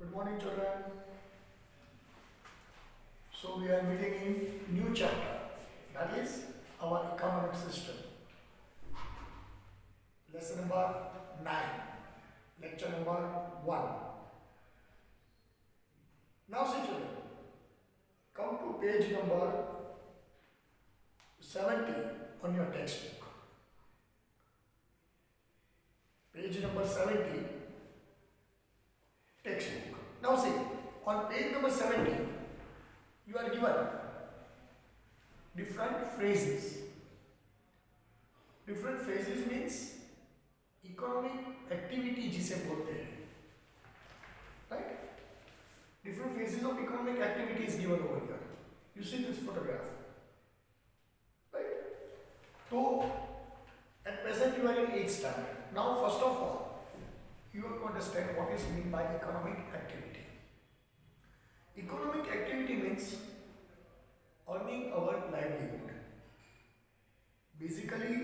Good morning, children. So we are meeting in new chapter, that is our economic system. Lesson number 9, lecture number 1. Now see children, come to page number 70 on your textbook. Page number 70, textbook. Now see, on page number 70, you are given different phrases. Different phrases means economic activity जिसे बोलते हैं, right? Different phases of economic activity is given over here. You see this photograph, right? So at present you are in 8th standard. Now first of all, you have to understand what is meant by economic activity. Economic activity means earning our livelihood. Basically,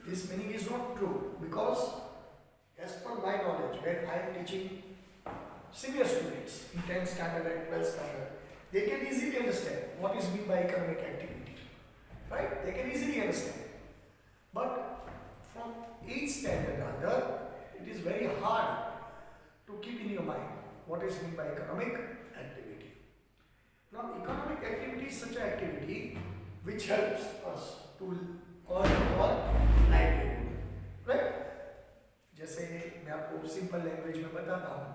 this meaning is not true because as per my knowledge, when I am teaching senior students in 10th standard and 12th standard, they can easily understand what is meant by economic activity, right? They can easily understand. But from 8th standard rather, it is very hard to keep in your mind what is meant by economic activity. Now, economic activity is such an activity which helps us to earn our livelihood, right? जैसे मैं आपको simple language में बताता हूँ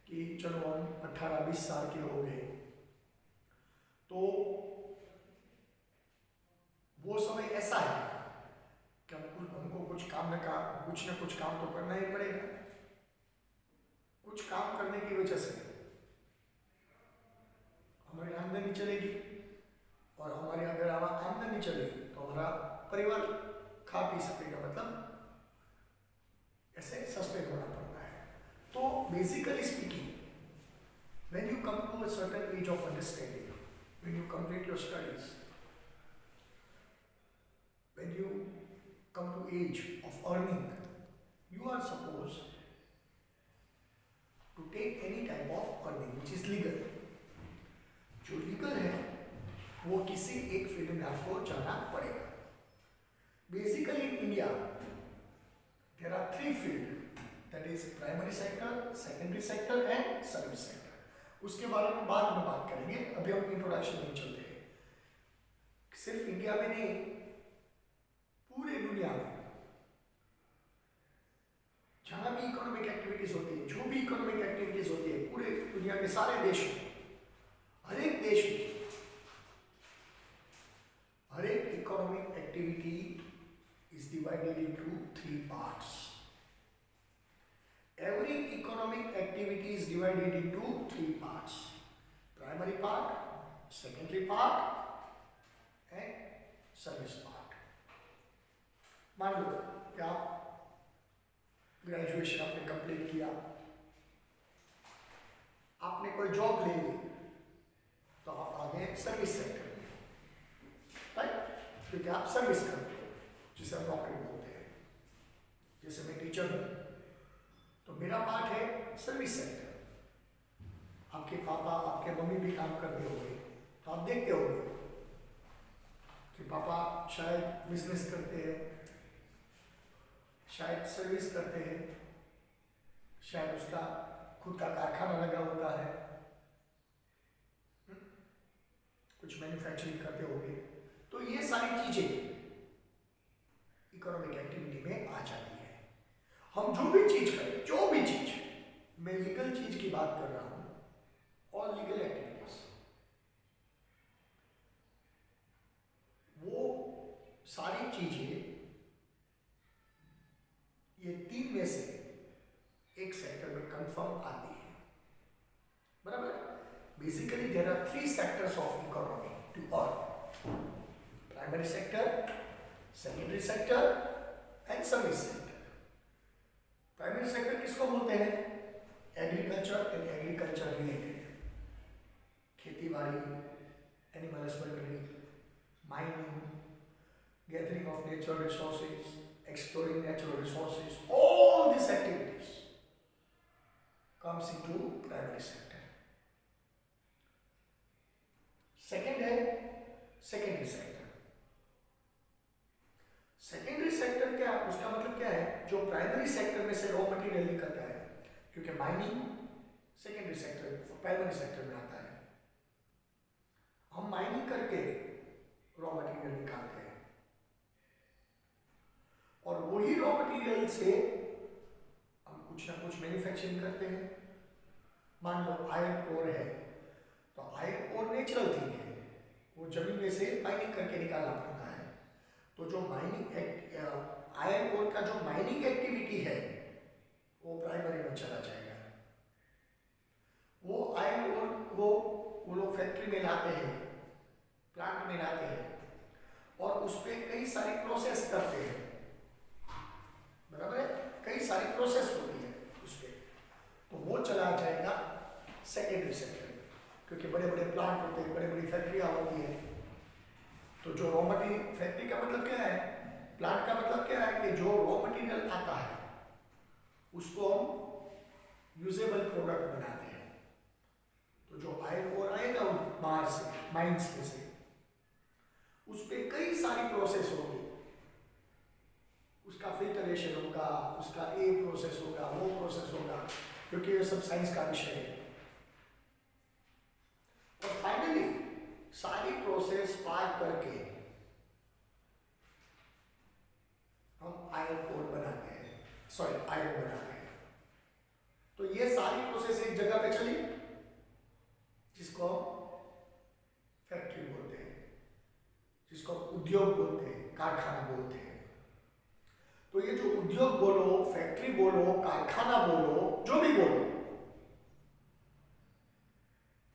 कि चलो हम 18-20 साल के हो गए, तो वो समय ऐसा है कि हमको कुछ न कुछ काम तो करना ही पड़ेगा। कुछ काम करने की वजह से हमारी आमदनी चलेगी, और हमारी अगर आमदनी चलेगी तो हमारा परिवार खा पी सकेगा, मतलब ऐसे सस्टेन होना पड़ता है। तो basically speaking, when you come to a certain age of understanding, when you complete your studies, when you come to age of earning, you are supposed to take any type of earning which is legal. जो legal है वो किसी एक field में आपको जाना पड़ेगा। Basically in India there are 3 field, that is primary sector, secondary sector and service sector. उसके बारे में बाद में बात करेंगे, अभी हम इंट्रोडक्शन में चलते हैं। सिर्फ इंडिया में नहीं, पूरे दुनिया में जहां भी इकोनॉमिक एक्टिविटीज होती है, जो भी इकोनॉमिक एक्टिविटीज होती है, पूरे दुनिया के सारे देश में, हर एक देश में हर एक economic activity is divided into 3 parts. Every economic activity is divided into 3 parts: primary part, secondary part and service part. मान लो कि आप ग्रेजुएशन आपने कंप्लीट किया, आपने कोई जॉब ले ली, तो आप आगे सर्विस सेक्टर में, राइट? क्योंकि आप सर्विस करते हो, जिसे हम नौकरी बोलते हैं। जैसे मैं टीचर हूँ तो मेरा पार्ट है सर्विस सेक्टर। आपके पापा, आपके मम्मी भी काम करते होंगे, तो आप देखते होंगे कि पापा शायद बिजनेस करते हैं, शायद सर्विस करते हैं, शायद उसका खुद का कारखाना लगा होता है, कुछ मैन्युफैक्चरिंग करते होंगे। तो ये सारी चीजें इकोनॉमिक एक्टिविटी में आ जाती है। हम जो भी चीज करें, जो भी चीज, मैं लीगल चीज की बात कर रहा हूं, और लीगल एक्टिविटीज, वो सारी चीजें ये 3 में से एक सेक्टर में कंफर्म आती है, बराबर? Basically there are 3 sectors of economy to earn: primary sector, secondary sector and service sector. Primary sector किसको बोलते हैं? एग्रीकल्चर एंड एग्रीकल्चर रिलेटेड, खेती बाड़ी, animal husbandry, mining, gathering of natural resources, exploring natural resources, all these activities comes into primary sector. Second है secondary sector. Secondary sector क्या, उसका मतलब क्या है, जो प्राइमरी सेक्टर में से रॉ मटेरियल निकलता है, क्योंकि mining secondary sector primary sector में आता है. हम माइनिंग करके रॉ मटेरियल निकालते हैं और वही रॉ मटेरियल से हम कुछ ना कुछ मैन्युफैक्चरिंग करते हैं. मान लो आयरन ओर है, तो आयरन ओर नेचुरल थिंग है, वो जमीन में से माइनिंग करके निकालना पड़ता है. तो जो माइनिंग आयरन ओर का जो माइनिंग एक्टिविटी है वो प्राइमरी में चला जाएगा. वो आयरन ओर वो लोग फैक्ट्री में लाते हैं, प्लांट में लाते हैं और उस पर कई सारी प्रोसेस करते हैं. बराबर है, कई सारी प्रोसेस होती है उस पर, तो वो चला जाएगा सेकेंडरी सेक्टर में, क्योंकि बड़े बड़े प्लांट होते हैं, बड़ी बड़ी फैक्ट्रियाँ होती हैं. तो जो रॉ मटेरियल, फैक्ट्री का मतलब क्या है, प्लांट का मतलब क्या है कि जो रॉ मटेरियल आता है उसको हम यूजेबल प्रोडक्ट बनाते हैं. तो जो आयरन ओर आएगा बाहर से, माइंस में से, उस पर कई सारी प्रोसेस होगी. उसका फिल्टरेशन होगा, उसका ए प्रोसेस होगा, वो प्रोसेस होगा, क्योंकि ये सब साइंस का विषय है. और फाइनली सारी प्रोसेस पार करके हम आयरन ओर बनाते हैं, आयरन बनाते हैं. तो ये सारी प्रोसेस एक जगह पे चली, जिसको फैक्ट्री बोलते हैं, जिसको उद्योग बोलते हैं, कारखाना बोलते हैं. तो ये जो उद्योग बोलो, फैक्ट्री बोलो, कारखाना बोलो, जो भी बोलो,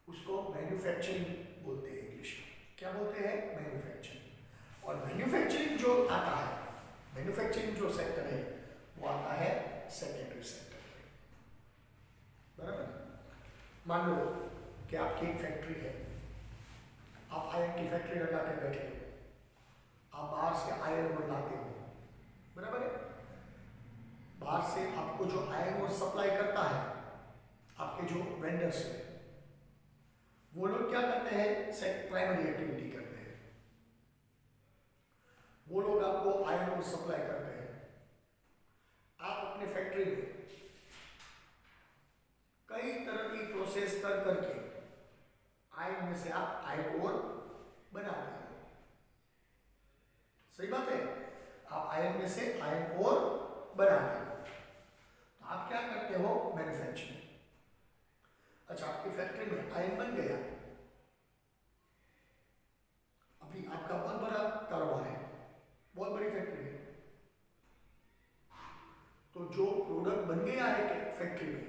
उसको मैन्युफैक्चरिंग बोलते हैं. इंग्लिश में क्या बोलते हैं, मैन्युफैक्चरिंग. और मैन्युफैक्चरिंग जो आता है, मैन्युफैक्चरिंग जो सेक्टर है वो आता है सेकेंडरी सेक्टर. बराबर. मान लो कि आपकी एक फैक्ट्री है, आप आयरन की फैक्ट्री लगा के बैठे हो, आप बाहर से आयरन ओर लाते हो. बराबर है. बाहर से आपको जो आयरन ओर सप्लाई करता है, आपके जो वेंडर्स हैं, वो लोग क्या करते हैं, प्राइमरी एक्टिविटी करते हैं. वो लोग आपको आयरन ओर सप्लाई करते हैं. आप अपने फैक्ट्री में कई तरह की प्रोसेस कर करके आयरन में से आप आयरन ओर बनाते हैं. सही बात है. आप आयरन में से आयरन ओर बनाते हो, तो आप क्या करते हो, मैन्युफैक्चरिंग. अच्छा, आपकी फैक्ट्री में आयरन बन गया, अभी आपका बहुत बड़ा कारोबार है, बहुत बड़ी फैक्ट्री है. तो जो प्रोडक्ट बन गया है फैक्ट्री में,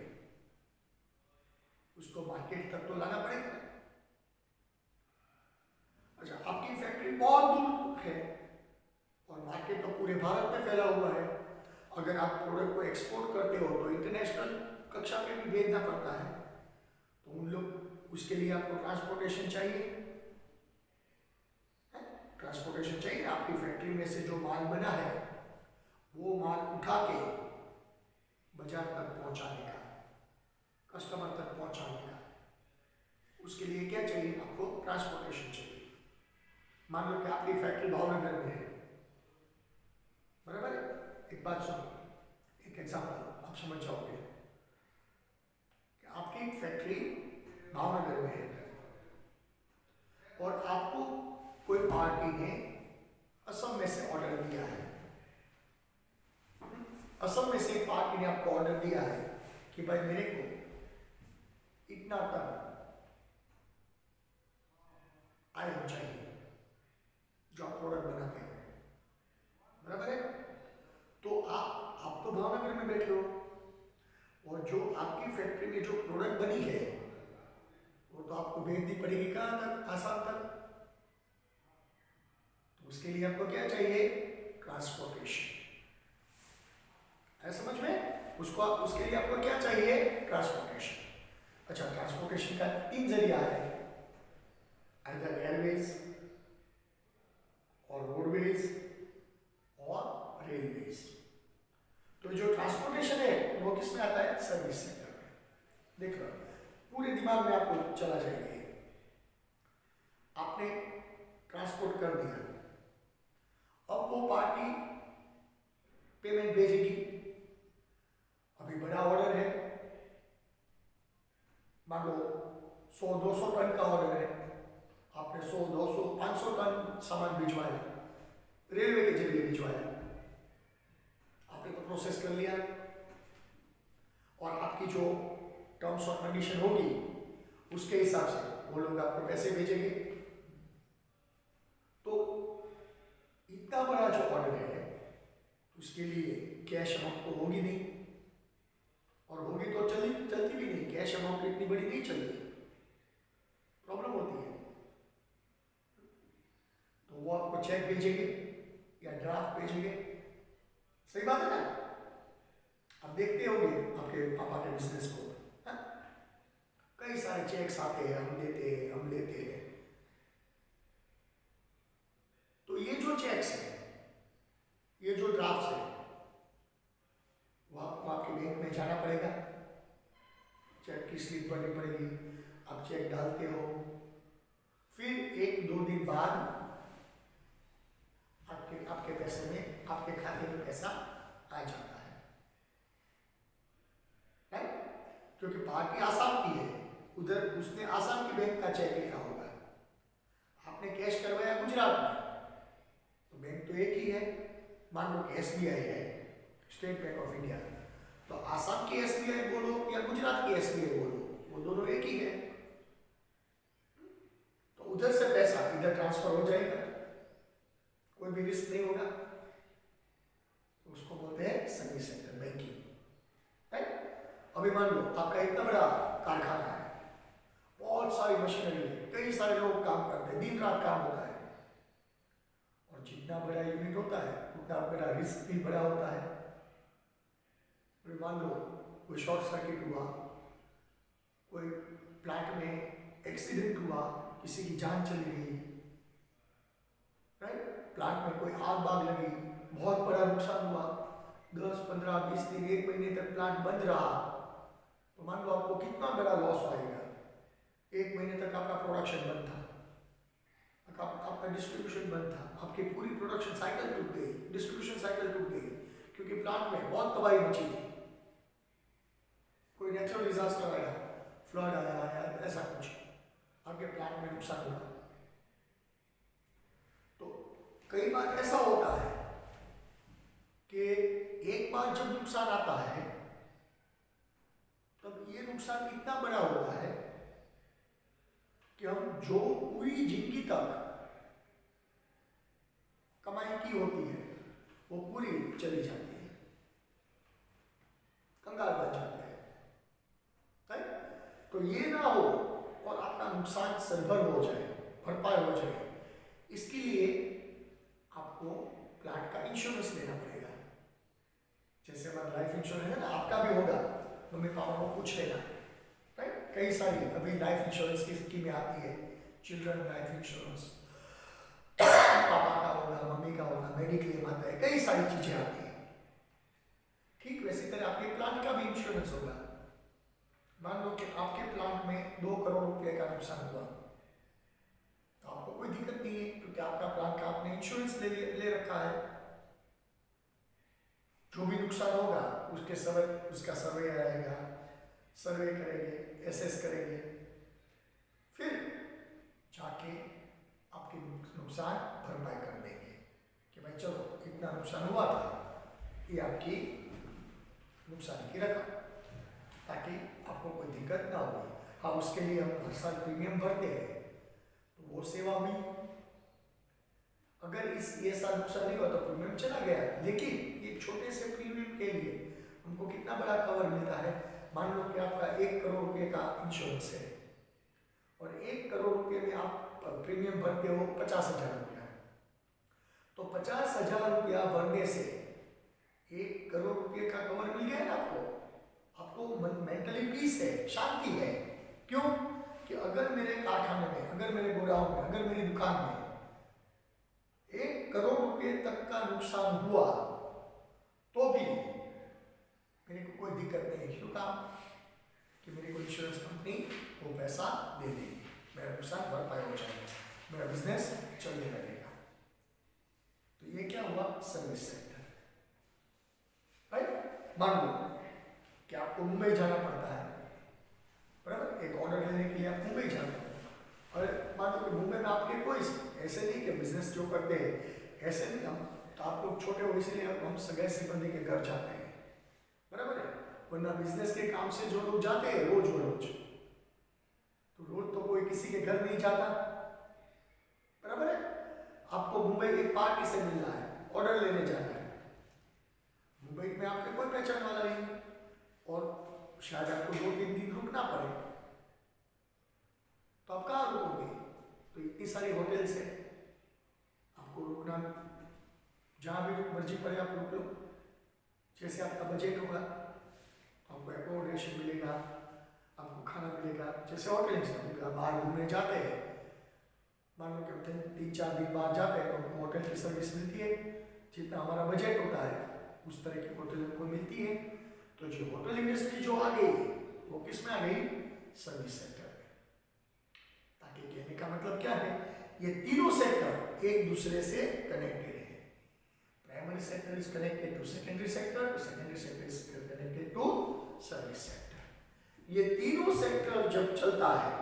उसको मार्केट तक तो लाना पड़ेगा. अच्छा, आपकी फैक्ट्री बहुत दूर है और मार्केट तो पूरे भारत में फैला हुआ है. अगर आप प्रोडक्ट को एक्सपोर्ट करते हो तो इंटरनेशनल कक्षा पे भी भेजना पड़ता है. तो उन लोग, उसके लिए आपको ट्रांसपोर्टेशन चाहिए. ट्रांसपोर्टेशन चाहिए. आपकी फैक्ट्री में से जो माल बना है वो माल उठा के बाजार तक पहुंचाने का, कस्टमर तक पहुंचाने का, उसके लिए क्या चाहिए, आपको ट्रांसपोर्टेशन चाहिए. मान लो कि आपकी फैक्ट्री भावनगर में है. बराबर है. एक बात सुनो, एक एग्जांपल आप समझ जाओगे कि आपकी एक फैक्ट्री भावनगर में है और आपको कोई पार्टी ने असम में से ऑर्डर दिया है. असम में से एक पार्टी ने आपको ऑर्डर दिया है कि भाई मेरे को इतना टन आयरन चाहिए जो आप प्रोडक्ट बनाते हैं. बराबर है. तो आप तो भावनगर में बैठे हो और जो आपकी फैक्ट्री में जो प्रोडक्ट बनी है वो तो आपको भेजनी पड़ेगी कहाँ तक, आसाम तक. तो उसके लिए आपको क्या चाहिए, ट्रांसपोर्टेशन. है समझ में. उसके लिए आपको क्या चाहिए, ट्रांसपोर्टेशन. अच्छा, ट्रांसपोर्टेशन का 3 जरिया है, आइदर एयरवेज और रोडवेज और रेलवेज. तो जो ट्रांसपोर्टेशन है वो किस में आता है, सर्विस सेक्टर में. देख लो, पूरे दिमाग में आपको चला जाएगा ये। आपने ट्रांसपोर्ट कर दिया, अब वो पार्टी पेमेंट भेजेगी। अभी बड़ा ऑर्डर है, मान लो 100-200 टन का ऑर्डर है, आपने 100-200-500 टन सामान भिजवाया, रेलवे के जरिए भिजवाया, आपने तो प्रोसेस कर लिया, और आपकी जो टर्म्स और कंडीशन होगी उसके हिसाब से वो लोग आपको पैसे भेजेंगे। तो इतना बड़ा जो ऑर्डर है उसके लिए कैश अमाउंट तो होगी नहीं, और होगी तो चलती भी नहीं, कैश अमाउंट इतनी बड़ी नहीं चलती, प्रॉब्लम होती है। तो वो आपको चेक भेजेंगे या ड्राफ्ट भेजेंगे, सही बात है ना। अब देखते होंगे आपके पापा के बिजनेस को, है? कई सारे चेक्स आते हैं, हम देते हैं, हम लेते हैं। तो ये जो चेक्स है, ये जो ड्राफ्ट है, वो आपको आपके बैंक में जाना पड़ेगा, चेक की स्लिप भरनी पड़ेगी, आप चेक डालते हो, फिर 1-2 दिन बाद आपके पैसे में, आपके खाते में पैसा आ जाता है, राइट? क्योंकि पार्टी आसाम की है, उधर उसने आसाम की बैंक का चेक लिखा होगा, आपने कैश करवाया गुजरात में, तो बैंक तो एक ही है। मान लो कि SBI है, स्टेट बैंक ऑफ इंडिया, तो आसाम की SBI बोलो या गुजरात की SBI बोलो, वो दोनों एक ही है। तो उधर से पैसा इधर ट्रांसफर हो जाएगा, कोई भी रिस्क नहीं होगा, तो उसको बोलते हैं सर्विस सेक्टर बैंकिंग, राइट? अभी मान लो आपका इतना बड़ा कारखाना है, बहुत सारी मशीनरी है, कई सारे लोग काम करते हैं, दिन रात काम होता है, और जितना बड़ा यूनिट होता है उतना बड़ा रिस्क भी बड़ा होता है। अभी मान लो कोई शॉर्ट सर्किट हुआ, कोई प्लांट में एक्सीडेंट हुआ, किसी की जान चली गई, राइट? प्लांट में कोई आग बाग लगी, बहुत बड़ा नुकसान हुआ, 10, 15, 20 दिन, 1 महीने तक प्लांट बंद रहा, तो मान लो आपको कितना बड़ा लॉस आएगा। 1 महीने तक आपका प्रोडक्शन बंद था, आपका डिस्ट्रीब्यूशन बंद था, आपकी पूरी प्रोडक्शन साइकिल टूट गई, डिस्ट्रीब्यूशन साइकिल टूट गई, क्योंकि प्लांट में बहुत तबाही मची थी। कोई नेचुरल डिजास्टर आया, फ्लड आया या ऐसा कुछ, आपके प्लांट में नुकसान हुआ। तो कई बार ऐसा होता है कि एक बार जब नुकसान आता है तब ये नुकसान इतना बड़ा होता है कि हम जो पूरी जिंदगी तक कमाई की होती है वो पूरी चली जाती है, कंगाल बन जाते हैं, राइट? तो ये ना हो और आपका नुकसान सरभर हो जाए, भरपाई हो जाए, इसके लिए आपको प्लांट का इंश्योरेंस लेना पड़ेगा। जैसे हमारा लाइफ इंश्योरेंस है ना, आपका भी होगा, मम्मी पापा को पूछ लेना, राइट? कई सारी अभी लाइफ इंश्योरेंस की स्कीमें आती है, चिल्ड्रन लाइफ इंश्योरेंस, पापा का होगा, मम्मी का होगा, मेडिक्लेम आता है, कई सारी चीजें आती हैं। ठीक वैसी तरह आपके प्लांट का भी इंश्योरेंस होगा। मान लो कि आपके प्लांट में 2 करोड़ रुपए का नुकसान हुआ, तो आपको कोई दिक्कत नहीं है, क्योंकि आपका प्लांट का आपने इंश्योरेंस ले रखा है। जो भी नुकसान होगा उसका सर्वे आएगा, सर्वे करेंगे, एसेस करेंगे, फिर जाके आपके नुकसान भरपाई कर देंगे कि भाई चलो इतना नुकसान हुआ था, ये आपकी नुकसान की रकम, ताकि आपको कोई दिक्कत ना हो। हाँ, उसके लिए हम हर साल प्रीमियम भरते हैं, तो वो सेवा हुई। अगर ये साल नुकसान नहीं हुआ तो प्रीमियम चला गया, लेकिन ये छोटे से प्रीमियम के लिए हमको कितना बड़ा कवर मिलता है। मान लो कि आपका 1 करोड़ रुपए का इंश्योरेंस है और 1 करोड़ रुपए में आप प्रीमियम भरते हो 50,000 रुपया, तो 50,000 रुपया भरने से 1 करोड़ रुपए का कवर मिल गया ना आपको मेंटली पीस है, शांति है। क्यों? कि अगर मेरे कारखाने में, अगर मेरे गोडाउन में, अगर मेरी दुकान में 1 करोड़ रुपए तक का नुकसान हुआ तो भी मेरे को कोई दिक्कत नहीं है। क्यों? काम कि मेरी कोई इंश्योरेंस कंपनी वो पैसा दे देगी, मेरा नुकसान भरपाई हो जाएगा, मेरा बिजनेस चलने लगेगा। तो ये क्या हुआ, सर्विस सेक्टर। राइट, मान लो कि आपको मुंबई जाना पड़ता है, बराबर, एक ऑर्डर लेने के लिए आप मुंबई जाते हैं, और मान लो कि मुंबई में आपके कोई ऐसे नहीं कि बिजनेस जो करते हैं ऐसे नहीं, हम तो आप लोग छोटे हो इसलिए हम सगे संबंधी के घर जाते हैं, बराबर है, वरना बिजनेस के काम से जो लोग जाते हैं रोज बरोज, तो रोज तो कोई किसी के घर नहीं जाता, बराबर है। आपको मुंबई की पार्टी से मिलना है, ऑर्डर लेने जाना है, मुंबई में आपके कोई पहचान वाला नहीं, और शायद आपको 2-3 दिन रुकना पड़े, तो आप कहाँ रुकोगे, तो इतनी सारी होटल्स है, आपको रुकना जहाँ भी मर्जी पड़े आप रुक लो, जैसे आपका बजट होगा, आपको एकोमोडेशन मिलेगा, आपको खाना मिलेगा, जैसे होटल से आप बाहर घूमने जाते हैं, मान लो कि 3-4 दिन बाद जाते हैं तो हमको होटल की सर्विस मिलती है, जितना हमारा बजट होता है उस तरह की होटल हमको मिलती है। तो जो होटल इंडस्ट्री जो आ गई वो किस में आ गई, सर्विस सेक्टर में। ताकि कहने का मतलब क्या है, ये तीनों सेक्टर एक दूसरे से कनेक्टेड है। Primary sector is connected to secondary sector, secondary sector is connected to service sector. ये तीनों सेक्टर जब चलता है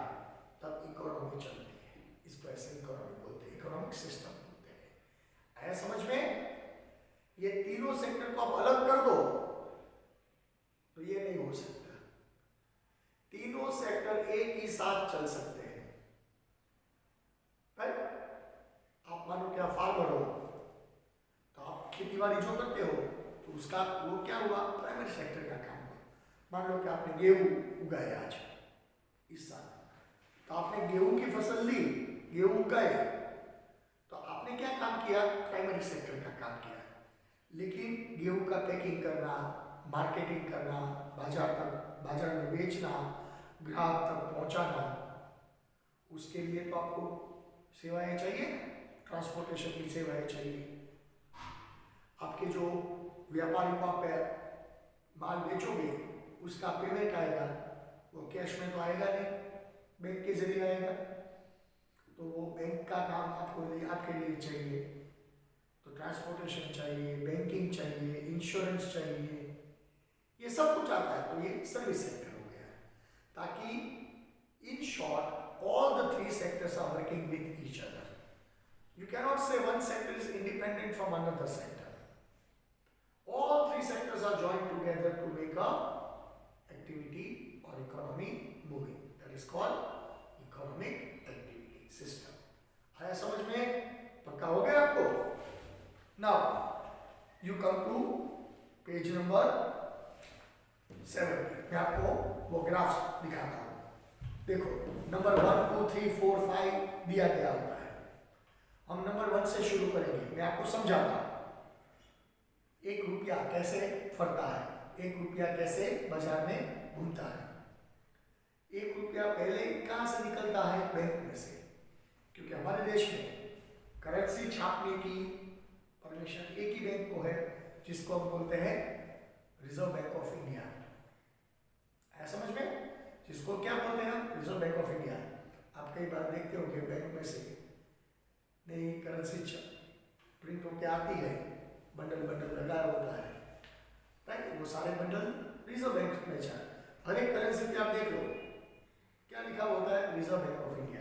तब इकोनॉमी चलती है, इसको ऐसे इकोनॉमी बोलते हैं, इकोनॉमिक सिस्टम बोलते हैं। आया समझ में? ये तीनों सेक्टर को आप अलग कर दो तो ये नहीं हो सकता, तीनों सेक्टर एक ही साथ चल सकते हैं। राइट, आप मानो क्या फार्मर हो तो आप खेती बाड़ी जो करते हो तो उसका वो क्या हुआ, प्राइमरी सेक्टर का काम हुआ। मान लो कि आपने गेहूं उगाए आज इस साल, तो आपने गेहूं की फसल ली, गेहूं उगाए, तो आपने क्या काम किया, प्राइमरी सेक्टर का काम किया। लेकिन गेहूं का पैकिंग करना, मार्केटिंग करना, बाजार में बेचना, ग्राहक तक पहुंचाना, उसके लिए तो आपको सेवाएं चाहिए, ट्रांसपोर्टेशन की सेवाएं चाहिए। आपके जो व्यापारी को आप माल बेचोगे उसका पेमेंट आएगा, वो कैश में तो आएगा नहीं, बैंक के जरिए आएगा, तो वो बैंक का काम आपके लिए चाहिए, तो ट्रांसपोर्टेशन चाहिए, बैंकिंग चाहिए, इंश्योरेंस चाहिए, ये सब कुछ आता है। तो ये सर्विस सेक्टर हो गया। ताकि in short all the 3 sectors are working with each other. You can not say one sector is independent from another sector. All 3 sectors are joined together to make a activity or economy moving. That is called economic activity system. आया समझ में? पक्का हो गया आपको? Now you come to page number 7। मैं आपको वो ग्राफ्स दिखाता हूँ। देखो नंबर 1, 2, 3, 4, 5 दिया गया होता है। हम नंबर 1 से शुरू करेंगे, मैं आपको समझाता हूँ। 1 रुपया कैसे फरता है, 1 रुपया कैसे बाजार में घूमता है। 1 रुपया पहले कहाँ से निकलता है, बैंक में से, क्योंकि हमारे देश में करेंसी छापने की परमिशन एक ही बैंक को है, जिसको हम बोलते हैं रिजर्व बैंक ऑफ इंडिया। है समझ में? जिसको क्या बोलते हैं हम, रिजर्व बैंक ऑफ इंडिया। आप कई बार देखते होंगे बैंक में से नई करेंसी प्रिंट होकर आती है, बंडल लगाया होता है, राइट, वो सारे बंडल रिजर्व बैंक में जाए। हर एक करेंसी पे आप देख लो क्या लिखा होता है, रिजर्व बैंक ऑफ इंडिया,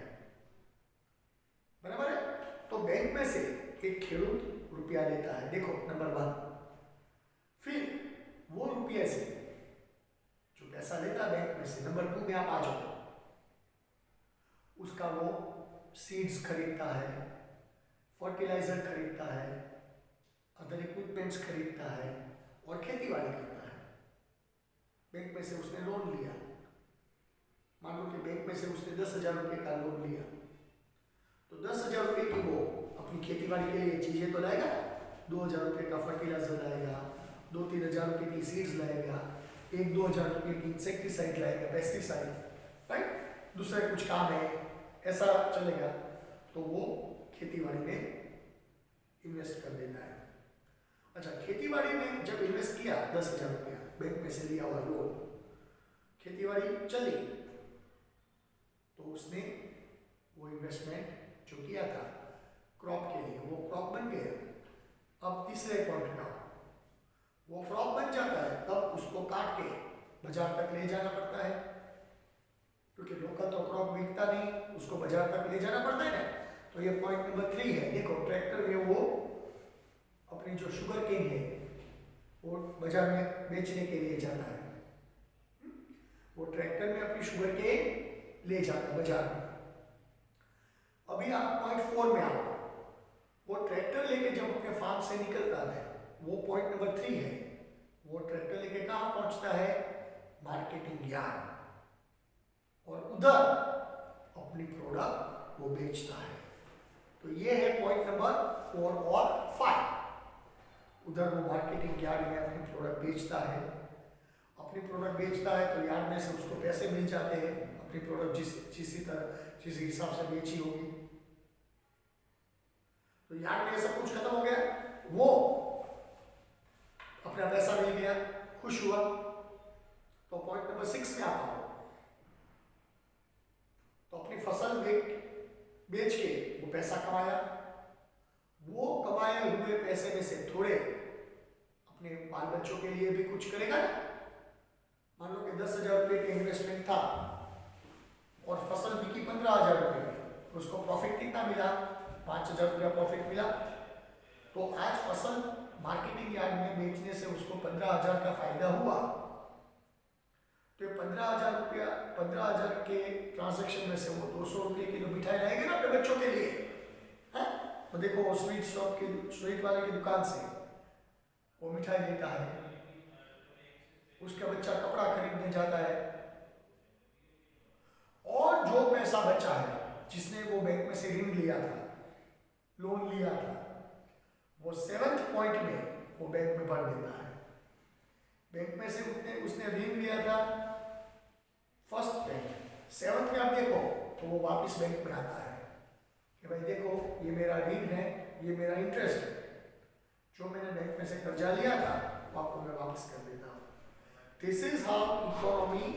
बराबर है। तो बैंक में से एक खेडूत रुपया लेता है, देखो नंबर 1। फिर वो रुपये से जो पैसा लेता है बैंक में से, नंबर 2 में आप आ जाओ, उसका वो सीड्स खरीदता है, फर्टिलाइजर खरीदता है, अदर इक्विपमेंट्स खरीदता है और खेती बाड़ी करता है। बैंक में से उसने लोन लिया, मान लो कि बैंक में से उसने 10,000 रुपये का लोन लिया, तो 10,000 रुपये की वो अपनी खेती बाड़ी के लिए चीज़ें तो लाएगा, 2,000 रुपये का फर्टिलाइजर लाएगा, 2-3 हज़ार रुपये की सीड्स लाएगा, 1-2 हज़ार रुपये की इंसेक्टिसाइड लाएगा, पेस्टिसाइड, राइट, दूसरा कुछ काम है, ऐसा चलेगा, तो वो खेती बाड़ी में इन्वेस्ट कर देता है। अच्छा, खेती बाड़ी में जब इन्वेस्ट किया 10,000 रुपया बैंक में से लिया हुआ लोन, खेतीबाड़ी चली तो उसने वो इन्वेस्टमेंट जो किया था क्रॉप के लिए वो क्रॉप बन गया। अब तीसरे पॉइंट में आओ, वो क्रॉप बन जाता है तब उसको काट के बाजार तक ले जाना पड़ता है, क्योंकि लोकल तो क्रॉप बिकता नहीं, उसको बाजार तक ले जाना पड़ता है ना। तो ये पॉइंट नंबर 3 है। देखो ट्रैक्टर में वो अपनी जो शुगर केन है वो बाजार में बेचने के लिए जाता है, वो ट्रैक्टर में अपनी शुगर केन ले जाता है बाजार में। अभी आप पॉइंट 4 में आओ, वो ट्रैक्टर लेके जब अपने फार्म से निकलता है, वो पॉइंट नंबर 3 है। वो ट्रैक्टर लेके कहाँ पहुंचता है? मार्केटिंग यार्ड, और उधर अपनी प्रोडक्ट वो बेचता है। तो ये है पॉइंट नंबर 4 और 5। उधर वो मार्केटिंग यार्ड में अपनी प्रोडक्ट बेचता है, अपनी प्रोडक्ट बेचता है तो यार्ड में से उसको पैसे मिल जाते हैं, अपनी प्रोडक्ट जिस हिसाब से बेची होगी। तो यार्ड में सब कुछ खत्म हो गया, वो अपना पैसा मिल गया, खुश हुआ। तो पॉइंट नंबर 6 में आता हूं, तो अपनी फसल बेच के वो पैसा कमाया, वो कमाए हुए पैसे में से थोड़े अपने बाल बच्चों के लिए भी कुछ करेगा ना। मान लो कि 10,000 रुपये का इन्वेस्टमेंट था और फसल बिकी 15,000 रुपये में, उसको प्रॉफिट कितना मिला? 5,000 रुपया प्रॉफिट मिला। तो आज फसल मार्केटिंग यार्ड में बेचने से उसको 15,000 का फायदा हुआ। तो 15,000 के ट्रांजैक्शन में से वो 200 रुपये किलो मिठाई लाएंगे ना अपने बच्चों के लिए, है? तो देखो वो स्वीट वाले की दुकान से वो मिठाई लेता है, उसका बच्चा कपड़ा खरीदने जाता है, और जो पैसा बचा है जिसने वो बैंक में से ऋण लिया था, लोन लिया था, वो 7th पॉइंट में वो बैंक में भर देता है। बैंक में से उसने ऋण लिया था फर्स्ट बैंक, 7th में आप देखो तो वो वापस बैंक में आता है कि भाई देखो ये मेरा ऋण है, ये मेरा इंटरेस्ट है, जो मैंने बैंक में से कर्जा लिया था वो आपको मैं वापस कर देता हूँ। This is how economy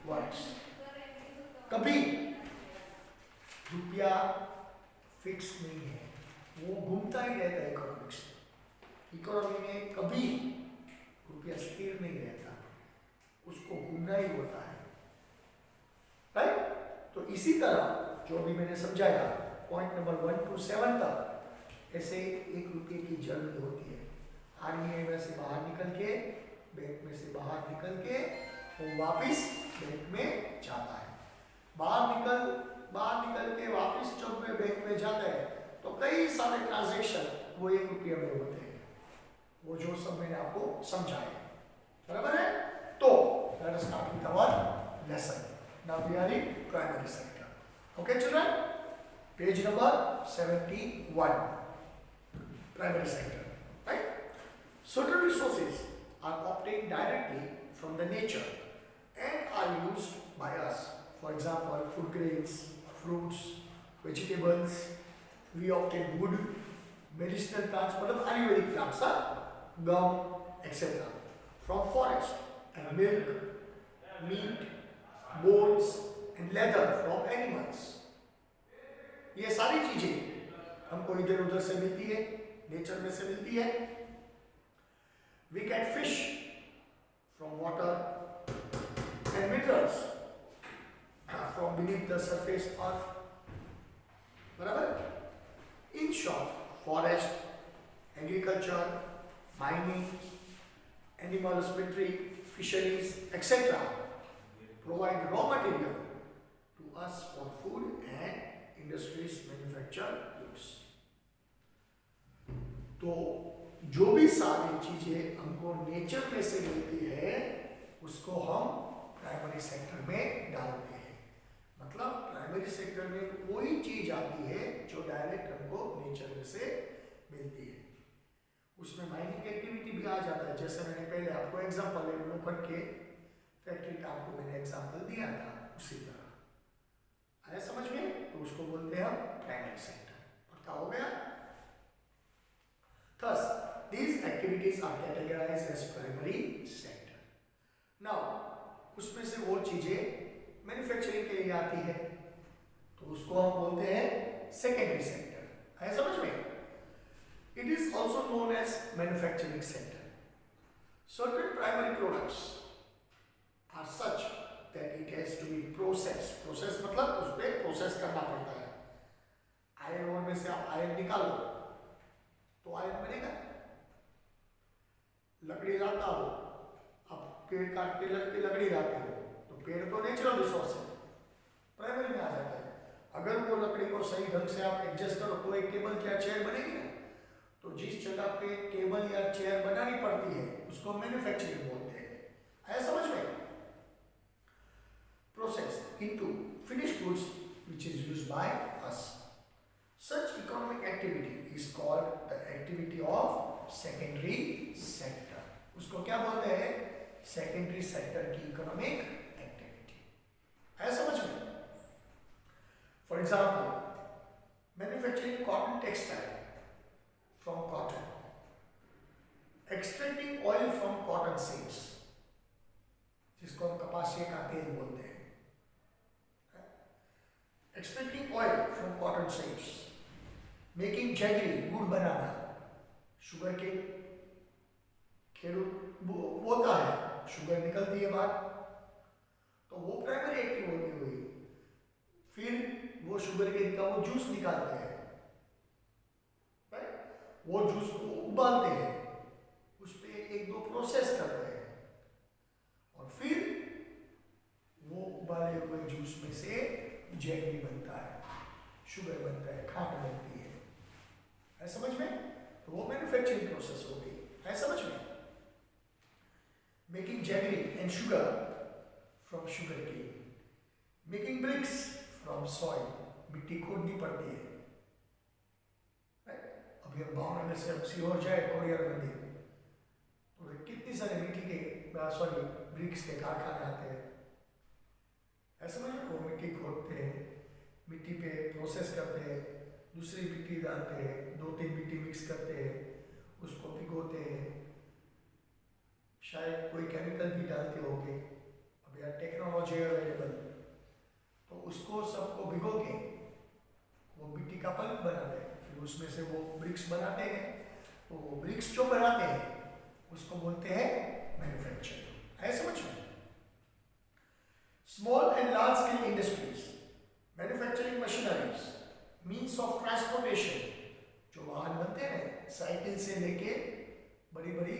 works. कभी रुपया फिक्स नहीं है, वो घूमता ही रहता है। इकोनॉमी में कभी रुपया स्थिर नहीं रहता, उसको घूमना ही होता है, राइट? तो इसी तरह जो भी मैंने समझाया पॉइंट नंबर 1 to 7 तक, ऐसे 1 रुपये की जर्नी होती है। आदमी में से बाहर निकल के, बैंक में से बाहर निकल के वो वापस बैंक में जाता है। बाहर निकल के वापस जब वे बैंक में जाता है तो कई सारे ट्रांजैक्शन वो 1 रुपये में होते हैं, वो जो सब मैंने आपको समझाया, बराबर है? तो let us start with our lesson. Now we are in primary sector. Okay children, page number 71, primary sector, right? Certain resources are obtained directly from the nature and are used by us. For example, food grains, fruits, vegetables. We obtain wood, medicinal plants, मतलब Ayurvedic plants, gum, etc. from forest, and milk, meat, bones, and leather from animals. ये सारी चीजें हमको इधर उधर से मिलती है, नेचर में से मिलती है। We get fish from water and minerals from beneath the surface earth, बराबर? In short, forest, agriculture, mining, animal husbandry, fisheries, etc. provide raw material to us for food and industries manufacture goods. तो जो भी सारी चीजें हमको nature में से मिलती है उसको हम प्राइमरी सेक्टर में डालते हैं। मतलब प्राइमरी सेक्टर में कोई चीज आती है जो डायरेक्ट हमको नेचर में से मिलती है, उसमें माइनिंग एक्टिविटी भी आ जाता है। जैसे मैंने पहले आपको एग्जांपल लोखंड के फैक्ट्री का आपको मैंने एग्जांपल दिया था, उसी तरह आया समझ में? तो उसको बोलते हैं हम प्राइमरी सेक्टर। पक्का हो गया? Thus, these activities are categorized as primary sector. Now, उसमें से वो चीजें मैन्युफैक्चरिंग के लिए आती है, तो उसको हम बोलते हैं सेकेंडरी सेक्टर। है समझ में? It is also known as manufacturing sector. Certain primary products are such that it has to be process. Process मतलब उस पर प्रोसेस करना पड़ता है। आयरन ओर में से आप आयरन निकालो तो आयरन बनेगा। लकड़ी लाता हो, आप पेड़ काट के लकड़ी लाते हो, तो पेड़ तो नेचुरल रिसोर्स है, प्राइमरी में आ जाता है। अगर वो लकड़ी को सही ढंग से आप एडजस्ट करो तो एक टेबल या चेयर बनेगी ना। तो जिस जगह पे टेबल या चेयर बनानी पड़ती है उसको मैन्युफैक्चरिंग बोलते हैं। है समझ में? Process into finished goods which is used by us. Such economic activity is called the activity of secondary sector. उसको क्या बोलते हैं? Secondary sector की economic activity. है समझ में? For example, manufacturing cotton textile from cotton, extracting oil from cotton seeds, जिसको हम कपासिया का तेल बोलते हैं, extracting oil from cotton seeds, making jaggery, गुड़ बनाना, शुगर के खेडूत बोता है, शुगर निकलती है बाहर, तो वो प्राइमरी एक्टिविटी हुई। फिर वो शुगर केन का वो जूस निकालते हैं, राइट? वो जूस को उबालते हैं, उस पर एक दो प्रोसेस करते हैं, और फिर वो उबाले हुए जूस में से जैगरी बनता है, शुगर बनता है, खांड बनती है। है समझ में? तो वो मैन्युफैक्चरिंग प्रोसेस हो गई। है समझ में? Making jaggery and sugar from sugar cane, making bricks from soil, मिट्टी खोदनी पड़ती है, राइट? अभी हम भावनगर से अब सीहोर जाए कोरियर मंदिर, तो कितनी सारे मिट्टी के ब्रिक्स के कारखाने आते हैं। है समझ में? वो मिट्टी खोदते हैं, मिट्टी पे प्रोसेस करते हैं, दूसरी मिट्टी डालते हैं, दो तीन मिट्टी मिक्स करते हैं, उसको भिगोते हैं, शायद कोई केमिकल भी डालते होंगे, अब यार टेक्नोलॉजी अवेलेबल, तो उसको सबको भिगो के वो मिट्टी का पल्प बनाते हैं, फिर उसमें से वो ब्रिक्स बनाते हैं। तो वो ब्रिक्स जो बनाते हैं उसको बोलते हैं मैन्युफैक्चरिंग। है समझ में? Small and large scale industries, manufacturing machineries, means of transportation, जो वाहन बनते हैं साइकिल से लेके बड़ी बड़ी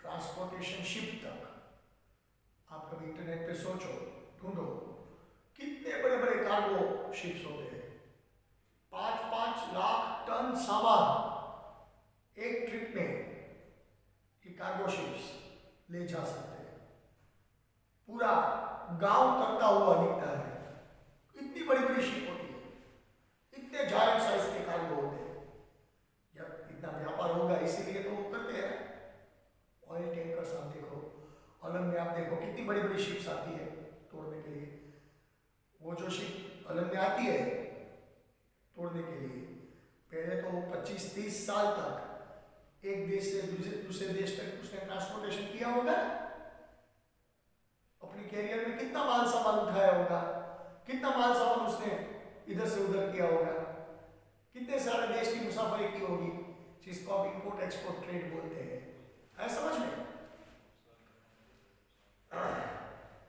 ट्रांसपोर्टेशन शिप तक। आप कभी इंटरनेट पे सोचो, ढूंढो, कितने बड़े बड़े कार्गो शिप्स होते हैं, 5-5 लाख टन सामान एक ट्रिप में ये कार्गो शिप्स ले जा सकते हैं। पूरा गांव करता हुआ दिखता है, इतनी बड़ी बड़ी शिप होती है, इतने जायंट साइज के कार्गो होते हैं। जब इतना व्यापार होगा इसीलिए तो वो करते हैं। ऑयल टैंकर्स आप देखो, हॉलैंड में आप देखो कितनी बड़ी बड़ी शिप्स आती है तोड़ने के लिए। वो जो शिप हॉलैंड में आती है तोड़ने के लिए, पहले तो 25-30 साल तक एक देश से दूसरे देश तक उसने ट्रांसपोर्टेशन किया होगा, अपनी कैरियर में कितना माल सामान उठाया होगा, कितना माल सामान उसने इधर से उधर किया होगा, कितने सारे देश की मुसाफरी की होगी, जिसको आप इंपोर्ट एक्सपोर्ट ट्रेड बोलते हैं। है समझ में?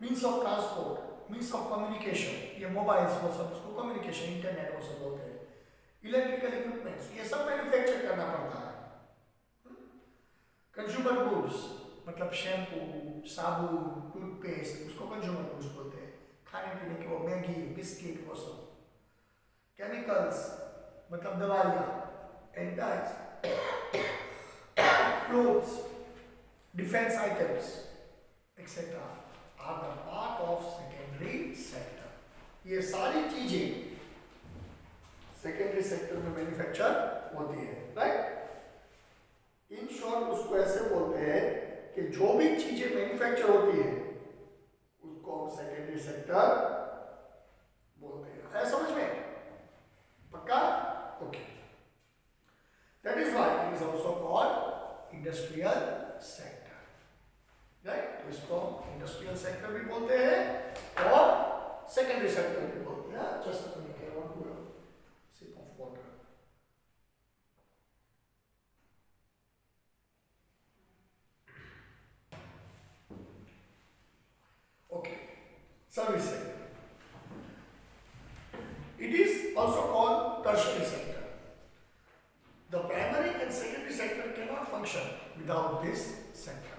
Means of transport, means of communication, ये मोबाइल्स वो सब, उसको कम्युनिकेशन, इंटरनेट वो सब बोलते हैं। इलेक्ट्रिकल इक्विपमेंट्स, ये सब मैन्युफैक्चर करना पड़ता है। कंज्यूमर गुड्स मतलब शैम्पू, साबुन, टूथपेस्ट, उसको कंज्यूमर गुड्स बोलते हैं। खाने पीने के वो मैगी, बिस्किट, वो सब। केमिकल्स मतलब दवाइयाँ, एंटाइज, clothes, defence items etcetera are the part of secondary sector. ये सारी चीजें सेकेंडरी सेक्टर में मैन्युफैक्चर होती है, राइट? इन शॉर्ट उसको ऐसे बोलते हैं कि जो भी चीजें मैन्युफैक्चर होती है उसको हम सेकेंडरी सेक्टर बोलते हैं। है समझ में? पक्का? Okay. That is why it is also called industrial sector, right? तो इसको इंडस्ट्रियल सेक्टर भी बोलते हैं। Just a minute, I want to have a sip of water. Okay, service sector. It is also called tertiary sector. The primary and secondary sector cannot function without this sector.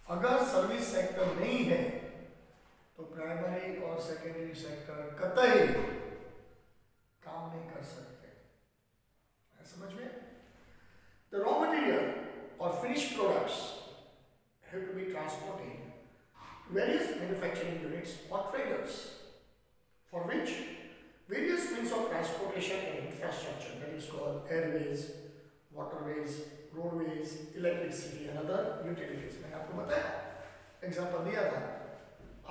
अगर service sector नहीं है तो primary और secondary sector कतई काम नहीं कर सकते। है समझ में? The raw material or finished products have to be transported to various manufacturing units or traders, for which various means of transportation and infrastructure, that is called airways, waterways, roadways, electricity and other utilities. मैंने आपको बताया, example दिया था।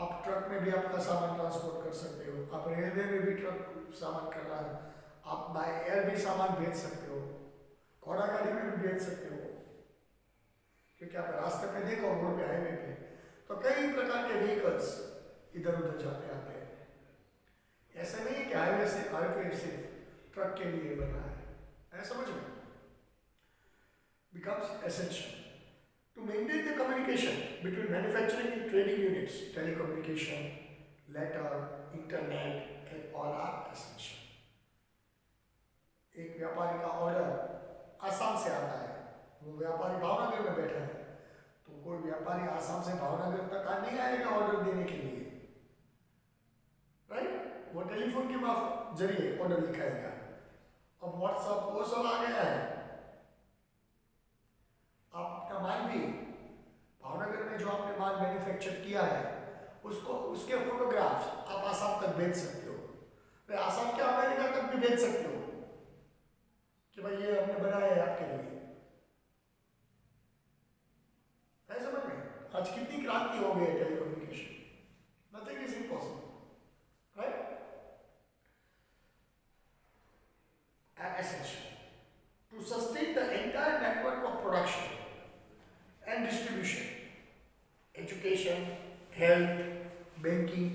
आप truck में भी आपका सामान ट्रांसपोर्ट कर सकते हो, आप रेलवे में भी ट्रक सामान कर रहा है, आप बाय एयर भी सामान भेज सकते हो, घोड़ा गाड़ी में भी भेज सकते हो, क्योंकि आप रास्ते में देखो रोड पे, हाईवे पे तो कई प्रकार के व्हीकल्स इधर उधर जाते आते हैं। ऐसा नहीं है कि हाईवे सिर्फ ट्रक के लिए बना है, समझ में? Becomes essential to maintain the communication between manufacturing and trading units. Telecommunication, letter, internet, and all are essential. एक व्यापारी का ऑर्डर आसाम से आता है, वो व्यापारी भावनगर में बैठा है, तो कोई व्यापारी आसाम से भावनगर तक नहीं आएगा ऑर्डर देने के लिए, राइट? वो टेलीफोन के जरिए ऑर्डर लिखाएगा। अब व्हाट्सएप वो सब आ गया है, आप अपना माल भी भावनगर में जो आपने माल मैन्युफैक्चर किया है उसको, उसके फोटोग्राफ्स आप आसाम तक भेज सकते हो, फिर आसाम के अमेरिका तक भी भेज सकते हो कि भाई ये हमने बनाया है आपके लिए। है समझ में? आज कितनी क्रांति हो गई है telecommunication, nothing is impossible, right? Essential to sustain the entire network of production and distribution, education, health, banking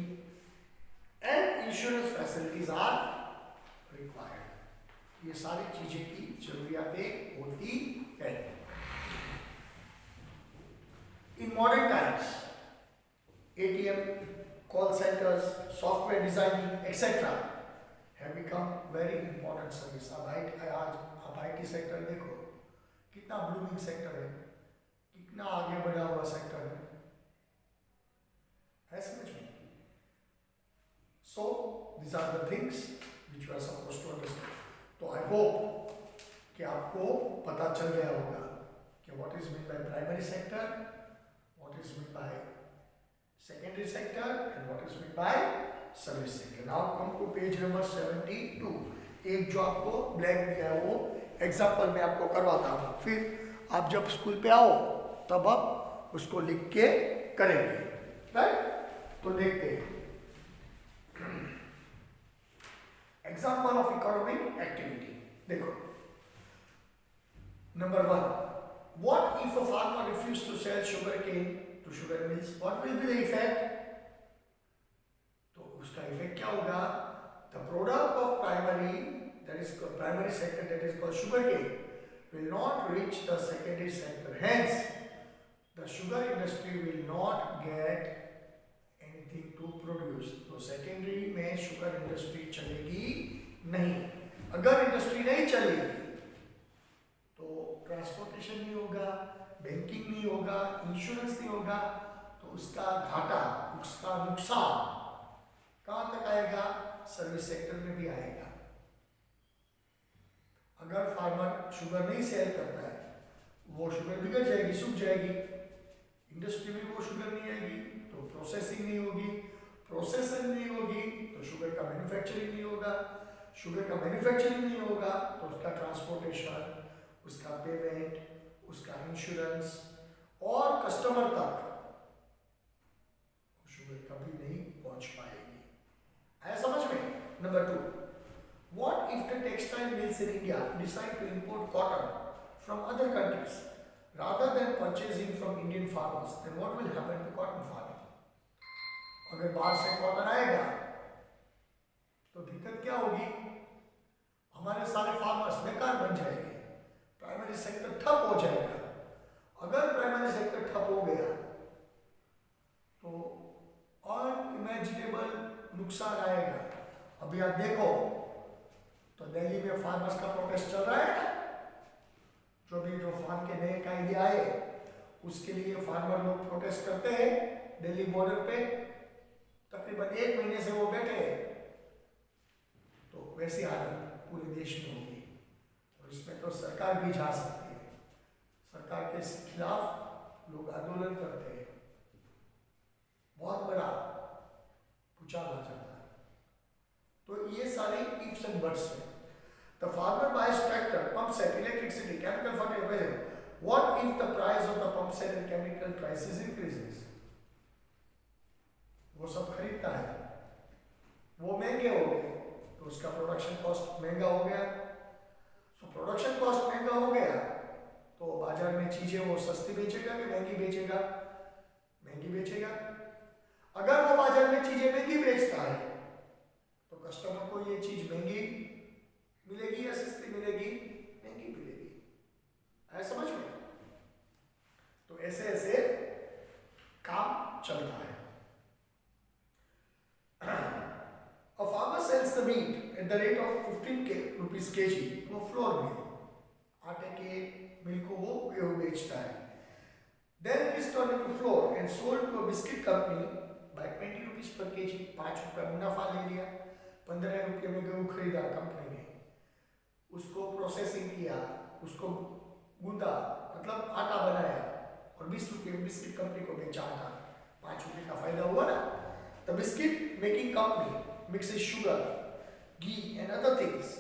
and insurance facilities are required. ये सारी चीजें की जरूरियातें होती है। In modern times, ATM, call centers, software designing, etc. have become very important service. अब IT sector देखो कितना blooming sector है, कितना आगे बढ़ा हुआ सेक्टर है समझ में? So these are the things which you are supposed to understand. तो I hope कि आपको पता चल गया होगा कि what is meant by primary sector, what is meant by secondary sector and what is meant by service sector. Now come to page number 72. एक जो आपको ब्लैंक दिया है वो एग्जाम्पल में आपको करवाता हूँ, फिर आप जब स्कूल पे आओ तब आप उसको लिख के करेंगे, राइट? तो देखते हैं एग्जाम्पल ऑफ इकोनॉमिक एक्टिविटी। देखो number 1, what if a farmer refuse to sell sugar cane to sugar mills, what will be the effect? तो उसका इफेक्ट क्या होगा? The product of primary, that is called primary sector, that is called sugarcane, will not reach the secondary sector. Hence, the sugar industry will not get anything to produce. तो secondary में sugar industry चलेगी नहीं। अगर industry नहीं चलेगी तो transportation नहीं होगा, बैंकिंग नहीं होगा, इंश्योरेंस नहीं होगा, तो उसका घाटा, उसका नुकसान कहाँ तक आएगा? सर्विस सेक्टर में भी आएगा। अगर फार्मर शुगर नहीं सेल करता है, वो शुगर बिगड़ जाएगी, सूख जाएगी, इंडस्ट्री में वो शुगर नहीं आएगी तो प्रोसेसिंग नहीं होगी, प्रोसेसिंग नहीं होगी तो शुगर का मैन्युफैक्चरिंग नहीं होगा, शुगर का मैन्युफैक्चरिंग नहीं होगा तो उसका ट्रांसपोर्टेशन, उसका पेमेंट, उसका इंश्योरेंस और कस्टमर तक शुगर कभी नहीं पहुंच पाएगी। आया समझ में? Number 2, what if the textile mills in India decide to import cotton from other countries rather than purchasing from Indian farmers? Then what will happen to cotton farming? अगर बाहर से कॉटन आएगा नुकसान आएगा। अभी आप देखो तो दिल्ली में फार्मर्स का प्रोटेस्ट चल रहा है ना, जो फार्म के नए कायदे आए उसके लिए फार्मर लोग प्रोटेस्ट करते हैं दिल्ली बॉर्डर पे, तकरीबन 1 महीने से वो बैठे हैं। तो वैसी हालत पूरे देश में होगी और इसमें तो सरकार भी जा सकती है। सरकार के खिलाफ लोग आंदोलन करते हैं, बहुत बड़ा भूचाल आ जाता है। तो ये सारे इफ्स एंड बट्स हैं। The farmer buys tractor, pump set, electricity, chemical fertilizer. What if the price of the pump set and chemical prices increases? वो सब खरीदता है, वो महंगे हो गए तो उसका प्रोडक्शन कॉस्ट महंगा हो गया। सो प्रोडक्शन कॉस्ट महंगा हो गया तो बाजार में चीजें वो सस्ती बेचेगा कि महंगी बेचेगा? महंगी बेचेगा। अगर वो बाजार में चीजें महंगी बेचता है तो कस्टमर को ये चीज महंगी मिलेगी या सस्ती मिलेगी? महंगी मिलेगी। आया समझ में? तो ऐसे ऐसे काम चलता है। A farmer sells the meat at the rate of 15 rupees kg to a flour mill. आटे के मिल को वो गेहूं बेचता है। Then it is turned into flour and sold to a biscuit company by 20 rupees per kg. 5 रुपया मुनाफा ले लिया। 15 रुपये में गेहूं खरीदा कंपनी ने, उसको प्रोसेसिंग किया, उसको गूंदा, मतलब आटा बनाया और 20 रुपये बिस्किट कंपनी को बेचा आटा। 5 रुपये का फायदा हुआ ना। The biscuit making company mixes sugar, ghee and other things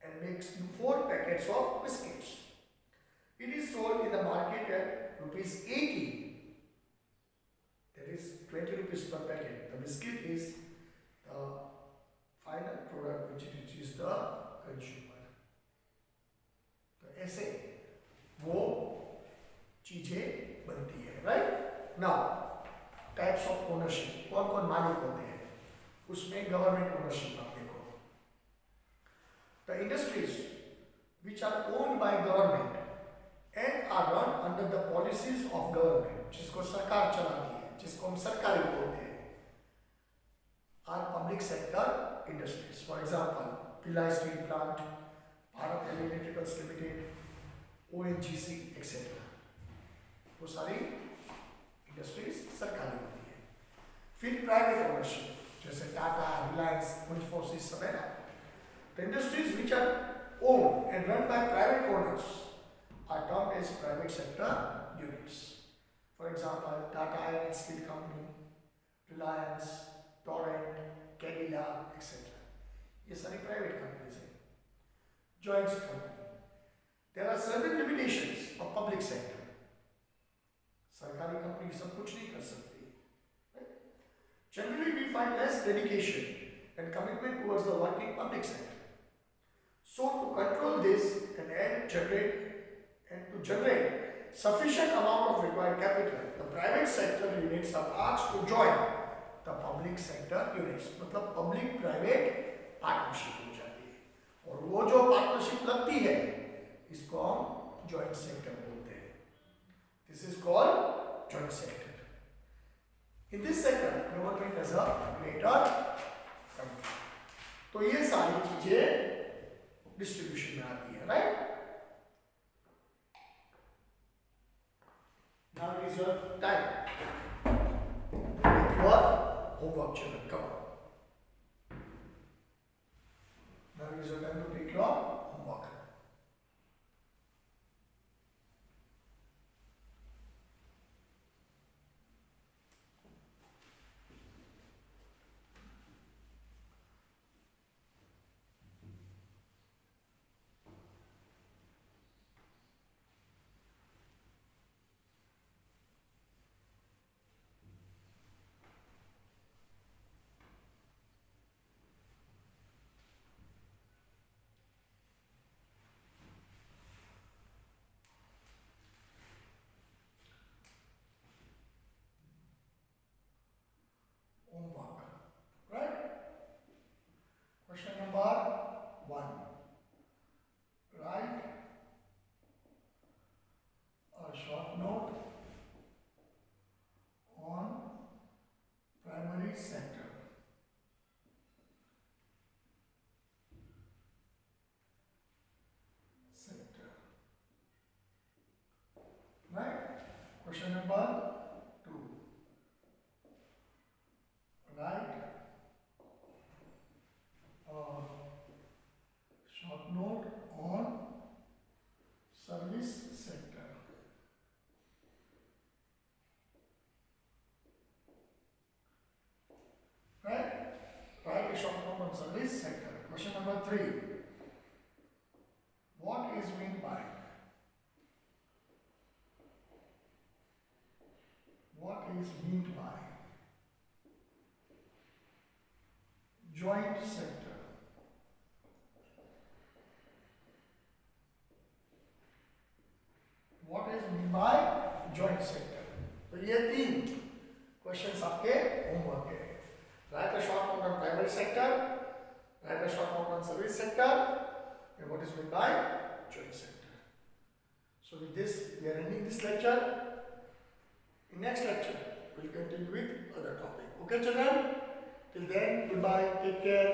and makes 4 packets of biscuits. It is sold in the market at rupees 80. That is 20 rupees per packet. The biscuit is the final product which reaches the consumer. तो ऐसे वो चीजें बनती है, right? Now, types of ownership. कौन कौन मालिक होते हैं उसमें? गवर्नमेंट ओनरशिप आप देखो। The industries which are owned by government and are run under the policies of government, जिसको सरकार चलाती है, जिसको हम सरकारी बोलते हैं, are public sector industries. For example, Pillai Steel Plant, Bharat Heavy Electricals Limited, ONGC, etc. वो सारी इंडस्ट्रीज सरकारी होती है। फिर प्राइवेट ओनरशिप, जैसे टाटा, रिलायंस, इन्फोसिस सब है ना। The industries which are owned and run by private owners are termed as private sector units. For example, Tata Iron and Steel Company, Reliance, Torrent, Cadila, etc. ये सारी प्राइवेट कंपनीज हैं। Joint company. There are certain limitations of public sector. सरकारी company सब कुछ नहीं कर सकती। Generally, we find less dedication and commitment towards the work in public sector. So, to control this and to generate sufficient amount of required capital, the private sector units are asked to join the public sector units. मतलब public private partnership हो जाती है और वो जो partnership लगती है इसको हम joint sector बोलते हैं। This is called joint sector. In this sector, government has a greater control. तो ये सारी चीजें डिस्ट्रीब्यूशन में आती है, right? Now it is your time. Make your homework, children. Come on. Now it is your time to take your homework. Question number 2. Write a short note on service sector. Right? Write a short note on service sector. Question number 3. What is meant by? What is meant by joint sector? What is meant by joint sector? तो ये 3 questions आपके homework है. Write a short note on private sector, write a short note on service sector, and what is meant by joint sector. So with this, we are ending this lecture. In next lecture, we'll continue with other topic. Okay, children? Till then, goodbye. Take care.